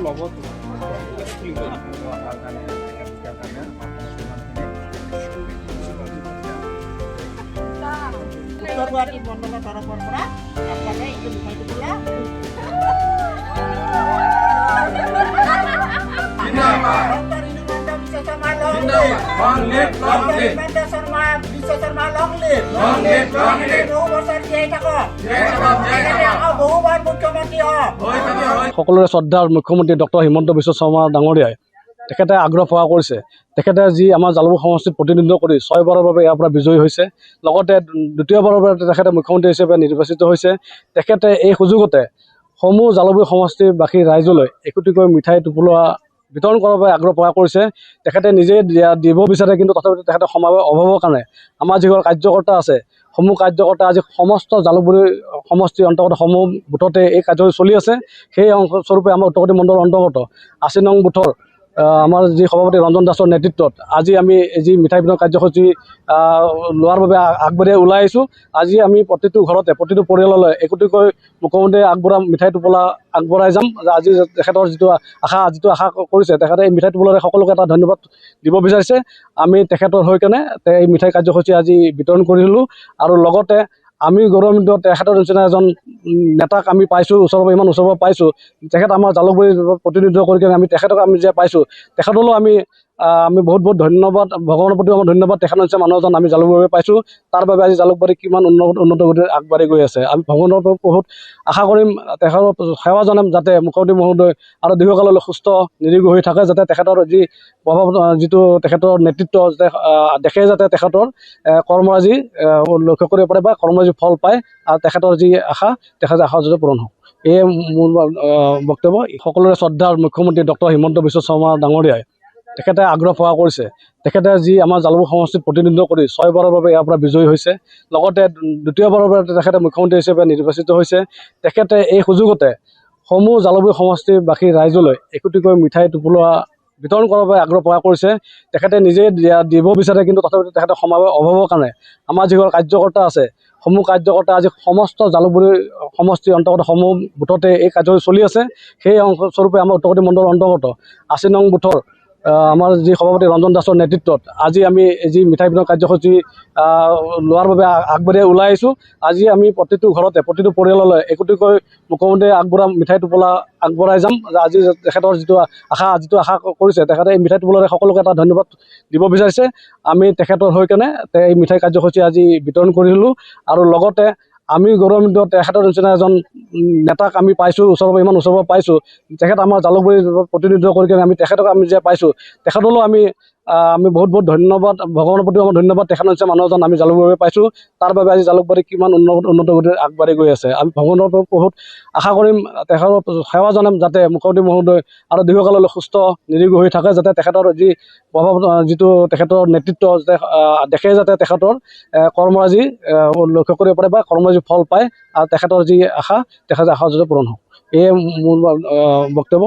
লগত উত্তৰ গুৱাহাটী মণ্ডলৰ তৰফৰ পৰা আপোনালোকে এইটো মিঠাইটো দিলে সকলোৰে শ্ৰদ্ধাৰ মুখ্যমন্ত্ৰী ডক্টৰ হিমন্ত বিশ্ব শৰ্মা ডাঙৰীয়াই তেখেতে আগ্ৰহ প্ৰকাশ কৰিছে। তেখেতে যি আমাৰ জালুকবাৰী সমষ্টিত প্ৰতিনিধিত্ব কৰি 6 বাৰৰ বাবে ইয়াৰ পৰা বিজয়ী হৈছে, লগতে দ্বিতীয়বাৰৰ বাবে তেখেতে মুখ্যমন্ত্ৰী হিচাপে নিৰ্বাচিত হৈছে। তেখেতে এই সুযোগতে সমূহ জালুকবাৰী সমষ্টিবাসী ৰাইজলৈ একোটিকৈ মিঠাই টোপোলা বিতৰণ কৰাৰ বাবে আগ্ৰহ প্ৰকাশ কৰিছে। তেখেতে নিজে দিব বিচাৰে, কিন্তু তথাপিও তেখেতে সময়ৰ অভাৱৰ কাৰণে আমাৰ যিসকল কাৰ্যকৰ্তা আছে, সমূহ কাৰ্যকৰ্তা আজি সমস্ত জালুকবাৰী সমষ্টিৰ অন্তৰ্গত সমূহ বুথতে এই কাৰ্যসূচী চলি আছে। সেই অংশস্বৰূপে আমাৰ উত্তৰ গুৱাহাটী মণ্ডলৰ অন্তৰ্গত 80 নং বুথৰ আমাৰ যি সভাপতি ৰঞ্জন দাসৰ নেতৃত্বত আজি আমি যি মিঠাই বিতৰণ কাৰ্যসূচী লোৱাৰ বাবে আগবাঢ়ি ওলাই আহিছোঁ। আজি আমি প্ৰতিটো ঘৰতে প্ৰতিটো পৰিয়াললৈ একোটিকৈ মুখ্যমন্ত্ৰীয়ে আগবঢ়া মিঠাই টোপোলা আগবঢ়াই যাম। আজি তেখেতৰ যিটো আশা কৰিছে, তেখেতে এই মিঠাই টোপোলাৰে সকলোকে এটা ধন্যবাদ দিব বিচাৰিছে। আমি তেখেতৰ হৈ কেনে এই মিঠাই কাৰ্যসূচী আজি বিতৰণ কৰিলোঁ। আৰু লগতে আমি গৌৰৱান্বিত, তেখেতৰ নিচিনা এজন নেতাক আমি পাইছোঁ, ইমান ওচৰৰ পৰা পাইছোঁ। তেখেত আমাৰ জালুকবাৰীৰ প্ৰতিনিধিত্ব কৰি কিনে আমি তেখেতক আমি যে পাইছোঁ, তেখেতলৈও আমি বহুত ধন্যবাদ, ভগৱানৰ প্ৰতিও আমাৰ ধন্যবাদ। তেখেতৰ নিচিনা মানুহ এজন আমি জালুকবাৰী পাইছোঁ, তাৰ বাবে আজি জালুকবাৰী কিমান উন্নত গতিত আগবাঢ়ি গৈ আছে। আমি ভগৱানৰ পৰা বহুত আশা কৰিম, তেখেতৰ সেৱা জনাম যাতে মুখ্যমন্ত্ৰী মহোদয় আৰু দীৰ্ঘকাললৈ সুস্থ নিৰোগী হৈ থাকে, যাতে তেখেতৰ যি প্ৰভাৱ, যিটো তেখেতৰ নেতৃত্ব যাতে দেখে, যাতে তেখেতৰ কৰ্মৰাজি লক্ষ্য কৰিব পাৰে বা কৰ্মৰাজি ফল পায়, আৰু তেখেতৰ যি আশা তেখেতৰ আশা যাতে পূৰণ হওক। এয়ে মোৰ বক্তব্য। সকলোৰে শ্ৰদ্ধাৰ মুখ্যমন্ত্ৰী ডক্টৰ হিমন্ত বিশ্ব শৰ্মা ডাঙৰীয়াই তেখেতে আগ্ৰহ প্ৰকাশ কৰিছে। তেখেতে যি আমাৰ জালুকবাৰী সমষ্টিত প্ৰতিনিধিত্ব কৰি 6 বাৰৰ বাবে ইয়াৰ পৰা বিজয়ী হৈছে, লগতে দ্বিতীয়বাৰৰ বাবে তেখেতে মুখ্যমন্ত্ৰী হিচাপে নিৰ্বাচিত হৈছে। তেখেতে এই সুযোগতে সমূহ জালুকবাৰী সমষ্টিবাসী ৰাইজলৈ একোটিকৈ মিঠাই টোপোলা বিতৰণ কৰাৰ বাবে আগ্ৰহ প্ৰকাশ কৰিছে। তেখেতে নিজে দিব বিচাৰে, কিন্তু তথাপিও তেখেতে সময়ৰ অভাৱৰ কাৰণে আমাৰ যিসকল কাৰ্যকৰ্তা আছে, সমূহ কাৰ্যকৰ্তা আজি সমস্ত জালুকবাৰী সমষ্টিৰ অন্তৰ্গত সমূহ বুথতে এই কাৰ্যসূচী চলি আছে। সেই অংশস্বৰূপে আমাৰ উত্তৰ গুৱাহাটী মণ্ডলৰ অন্তৰ্গত 80 নং বুথৰ আমাৰ যি সভাপতি ৰঞ্জন দাসৰ নেতৃত্বত আজি আমি যি মিঠাই বিতৰণ কাৰ্যসূচী লোৱাৰ বাবে আগবাঢ়ি ওলাই আহিছোঁ। আজি আমি প্ৰতিটো ঘৰতে প্ৰতিটো পৰিয়াললৈ একোটিকৈ মুখ্যমন্ত্ৰীয়ে আগবঢ়া মিঠাই টোপোলা আগবঢ়াই যাম। আজি তেখেতৰ যিটো আশা কৰিছে, তেখেতে এই মিঠাই টোপোলাৰে সকলোকে এটা ধন্যবাদ দিব বিচাৰিছে। আমি তেখেতৰ হৈ কেনে এই মিঠাই কাৰ্যসূচী আজি বিতৰণ কৰিলোঁ। আৰু লগতে আমি গৌৰৱান্বিত, তেখেতৰ নিচিনা এজন নেতাক আমি পাইছোঁ, ইমান ওচৰৰ পৰা পাইছোঁ। তেখেত আমাৰ জালুকবাৰীৰ প্ৰতিনিধিত্ব কৰি কিনে আমি তেখেতক আমি যে পাইছোঁ, তেখেতলৈও আমি বহুত ধন্যবাদ, ভগৱানৰ প্ৰতিও আমাৰ ধন্যবাদ। তেখেতৰ নিচিনা মানুহ এজন আমি জালুকবাৰী পাইছোঁ, তাৰ বাবে আজি জালুকবাৰী কিমান উন্নত গতিত আগবাঢ়ি গৈ আছে। আমি ভগৱানৰ পৰা বহুত আশা কৰিম, তেখেতৰ সেৱা জনাম যাতে মুখ্যমন্ত্ৰী মহোদয় আৰু দীৰ্ঘকাললৈ সুস্থ নিৰোগী হৈ থাকে, যাতে তেখেতৰ যি প্ৰভাৱ, যিটো তেখেতৰ নেতৃত্ব যাতে দেখে, যাতে তেখেতৰ কৰ্মৰাজি লক্ষ্য কৰিব পাৰে বা কৰ্মৰাজি ফল পায়, আৰু তেখেতৰ যি আশা তেখেতৰ আশা যাতে পূৰণ হওক। এয়ে মোৰ বক্তব্য।